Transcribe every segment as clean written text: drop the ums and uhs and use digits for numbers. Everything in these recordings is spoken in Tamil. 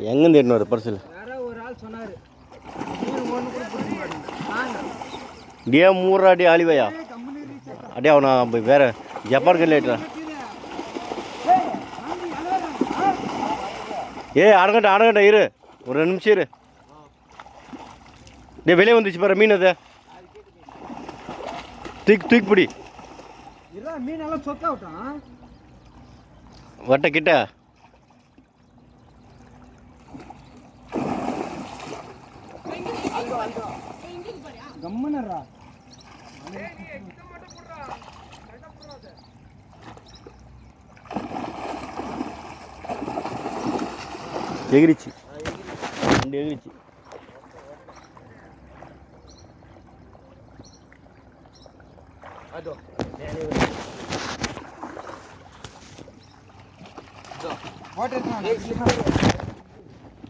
எங்கேருந்து எட்டுன்னு வர பர்சல் ஒரு ஆள் சொன்னார் டே மூறா அடி ஆலிவையா அடே அவனா வேற ஜப்பான் கல்ல ஏற்றா அடங்கட்ட இரு ஒரு 2 நிமிஷம் இரு டே வெளியே வந்துச்சு பாரு மீன் அதை தூக்கி பிடி மீன் எல்லாம் சொக்க விட்டான் வட்ட கிட்ட கம்மனரா எகிரிச்சு எகிரிச்சு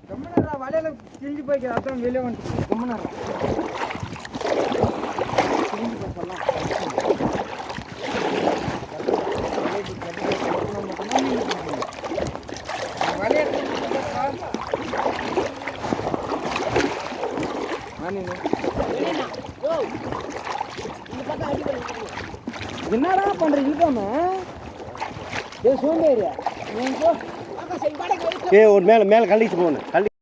கம்மனரா வலையில கிழிஞ்சு போய்க்கு அதான் வெளியே வந்துட்டு கம்மனரா கிழிஞ்சு போய்க்கலாம் என்னடா பண்ற இருக்காம சோம்பேறியா ஒரு மேலே கழிச்சு போகணும்